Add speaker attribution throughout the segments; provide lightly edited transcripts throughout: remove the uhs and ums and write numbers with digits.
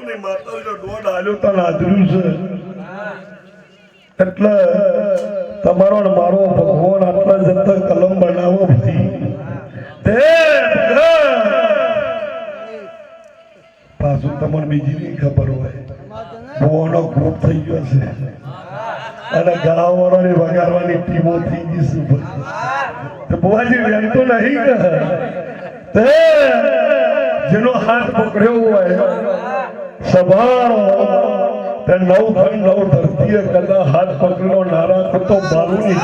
Speaker 1: ની માતાજીનો દોડ આલ્યો તો નાદર્યું છે એટલે તમારો ને મારો ભગવાન આટલા જતા કલમ બનાવો ભાઈ તે પાછું તમને બીજી ની ખબર હોય ભુવાનો ગ્રુપ થઈ ગયો છે અને ગાવાળાની વગાડવાની ટીમો થઈ ગઈ છે ભુવાજી વેણતો નહીં કે જેનો હાથ પકડ્યો હોય સભાળો તે નવ ધન નવ ધરતીએ કદા હાથ પકડ્યો નારા તો બારું ની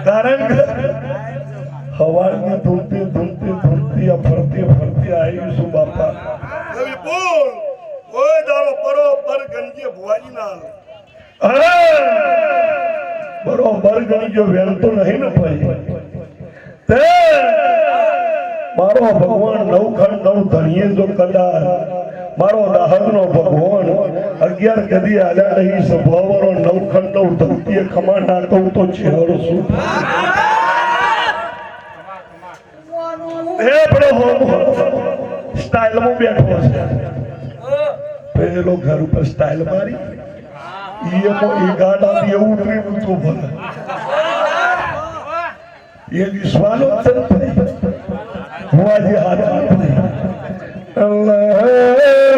Speaker 1: कारण हवाने धुलती धुलती धुलती फरती फरती आई सु बापा बोल ओए दारो बरोबर गणजे भुवाजी नाल अरे बरोबर गणજો વેણ તો નહીં ને ભાઈ તે મારો ભગવાન નવખંડ નવ ધણીએ જો કદાર મારો દાહરનો ભગવાન 11 કદી આલ્યા નહીં સ્વભાવનો નવખંડ નવ ધરતીએ ખમા નાખું તો છેડો શું એ બડો હોમ સ્ટાઇલ માં બેઠો છે પેલો ઘર ઉપર સ્ટાઇલ મારી ઈ ગાડા દી ઉતરી તો ભલે એ વિશ્વાનો ચંપે હુઆજી હાથ અલ્લાહ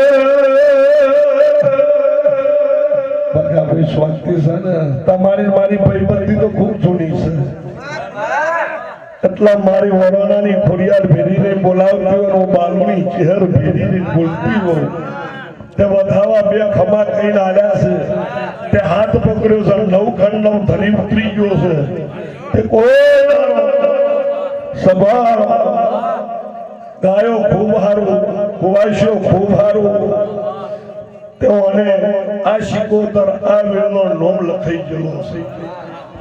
Speaker 1: બગા શાંતિ છે ને તમારી મારી ભાઈબંધી તો ખૂબ જૂની છે એટલા મારી વરોનાની ખોડિયાર ભેરીને બોલાવતી હોય બાલની ચહેર ભેરીને બોલતી હોય તે વધાવા બે ખમા કઈને આલ્યા છે તે હાથ પકડ્યો છે નવખંડ નવ ધરી ઉતરી ગયો છે તે કોઈ સભા ગાયો ખૂબ હારું કુવાશ્યો ખૂબ હારું તેઓને આ શિકોતર આ વેળનો નોમ લખાઈ ગયેલો છે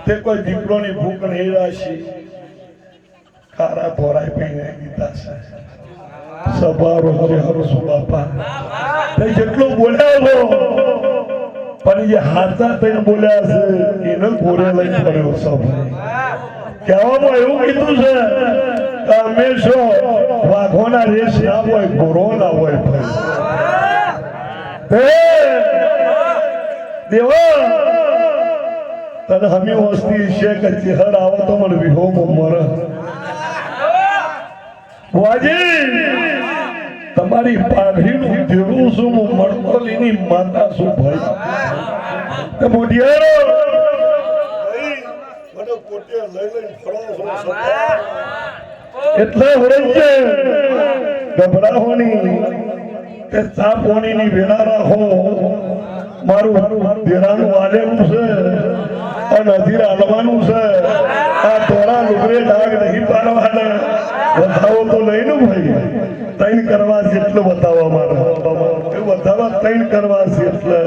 Speaker 1: તે કોઈ દીકરોની ભૂખ નહીં રાશી ખારા ધોરાય પીને ગીતા છે સભારો હરે હરસુ બાપા તે જેટલું બોલ્યા પણ જે હાથા થઈને બોલ્યા છે એને ઘોડે લઈને પડ્યો સભાઈ કહેવામાં એવું કીધું છે કે હંમેશા વાઘોના રેસ ના હોય ઘોડો ના હોય ભાઈ દેવા તને હમી વસ્તી છે કે ચહેર આવો તો મને વિહોમાં મરે વાજી તમારી પાઘડીનું દેવું છું હું મણકોલીની માતા છું ભાઈ તે મોઢિયારો મને કોટિયા લઈ લઈને ફરો છો એટલે હોય છે ગભરાવાની તે ચાપોણીની વેળા રાખો મારું દેરાનું આલેલું છે અને અધીર હાલવાનું છે આ તોરા લુગરે ડાગ નહીં પાડવાના બતાવો તો નહીં ને ભાઈ તૈન કરવા છે એટલે બતાવવા મારે એ બતાવવા તૈન કરવા છે એટલે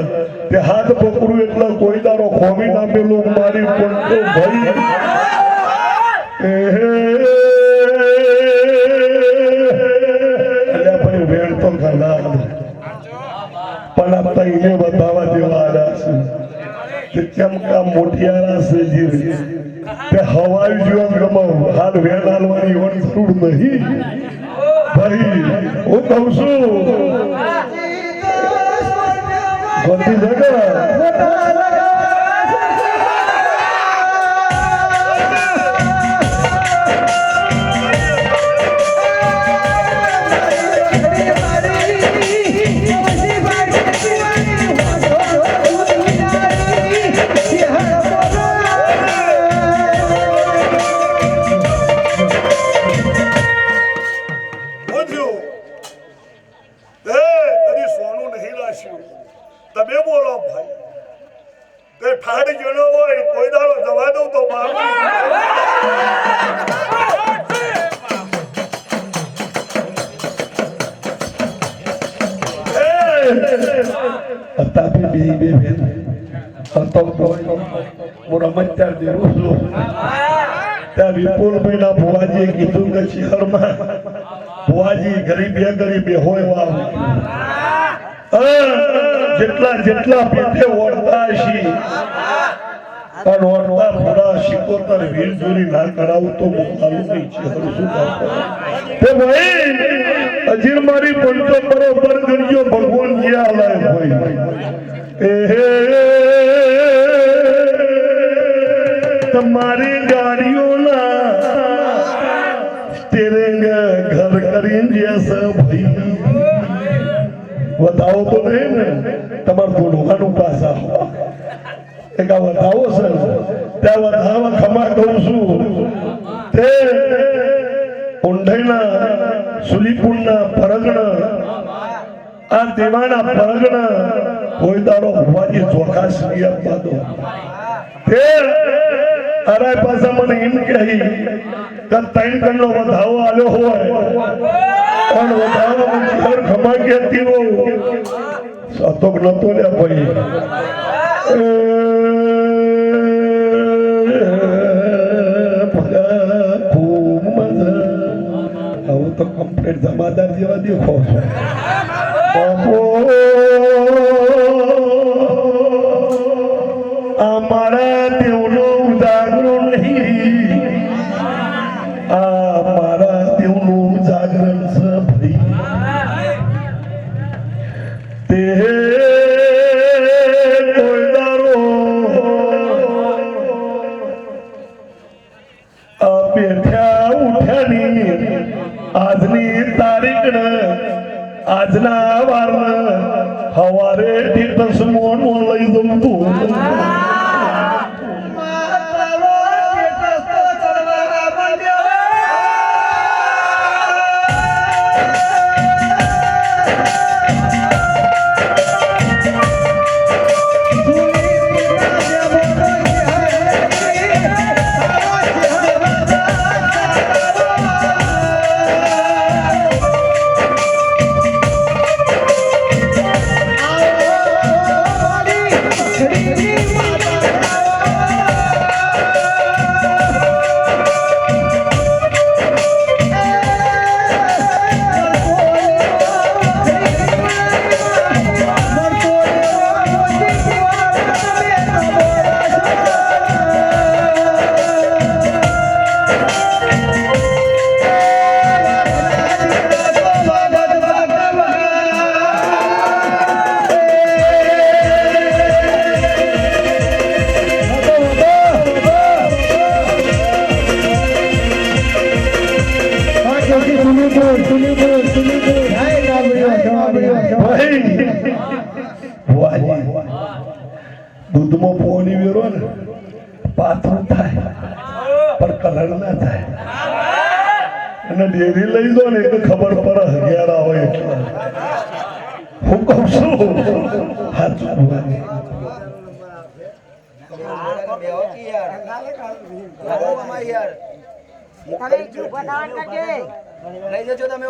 Speaker 1: તે હાથ પકડું એટલે કોઈ દારો ખોમી ના પેલું મારી પડતો ભાઈ ભાઈ વેણ તો ઘણા પણ આ તઈને બતાવવા જેવા આવ્યા છે કેમ કા મોટિયારા છે જે તે હવાઈ જીવન ગમાવ હાલ વેણ હાલવાની એવાની જરૂર નહીં ભાઈ હું કહું છું બધી જગ્યા તમે બોલો ભાઈ તે ઠાડી જણો હોય કોઈ દાડો જવા દઉં તો અતાપી બે બેન હતો મોર મચ્ચાર દે રોજો ત્યાં વિપુલભાઈ ના ભુવાજીએ કીધું કે શહેરમાં ભુવાજી ગરીબે હોય વાવ જેટલા જેટલા પેટે ઓળતા છે પણ ઓળતા પૂરા શિકોતર વીર જોરી ના કરાવું તો મોકલાવું નહીં છે શું તે ભાઈ અજીર મારી પંચો બરોબર ગણ્યો ભગવાન જ્યાં લાય ભાઈ તમારી ગાડીઓના સ્ટીરિંગ ઘર કરીને જશે ભાઈ बताओ तो नहीं ने તમાર બોલવાનું પાસા એક આ બતાવો સર ત્યાં બતાવવા ખમા કહું છું તે ઊંડાઈના સુલીપુરના પરગણા આ દેવાના પરગણા કોઈ દાડો ભુવાજી ચોખાસ ની આપવા દો તે અરે પાસા મને એમ કહી કે ત્રણ કણનો વધાવો આલ્યો હોય પણ વધાવો ઘર ખમા કહેતી હો સતોક નતો લે ભાઈ ખૂબ મજા આવું તો કમ્પ્લીટ જમાદાર જેવા દેખો બાપો અમારા દેવનો ઉજાગરો નહીં મારા દેવનું જાગરણ છે ભાઈ તે કોઈ દારો બેઠ્યા ઉઠ્યાની આજની તારીખ આજના વાર હવારે તીર્થસમોન લઈ દઉં તું દૂધમાં પોણી વેરો ને પાતળું થાય પણ કલર ના થાય અને ડેરી લઈ દો ને તો ખબર પડે હગિયારા હોય એટલે હું કહું છું હાચું બોલવાની લઈ જજો તમે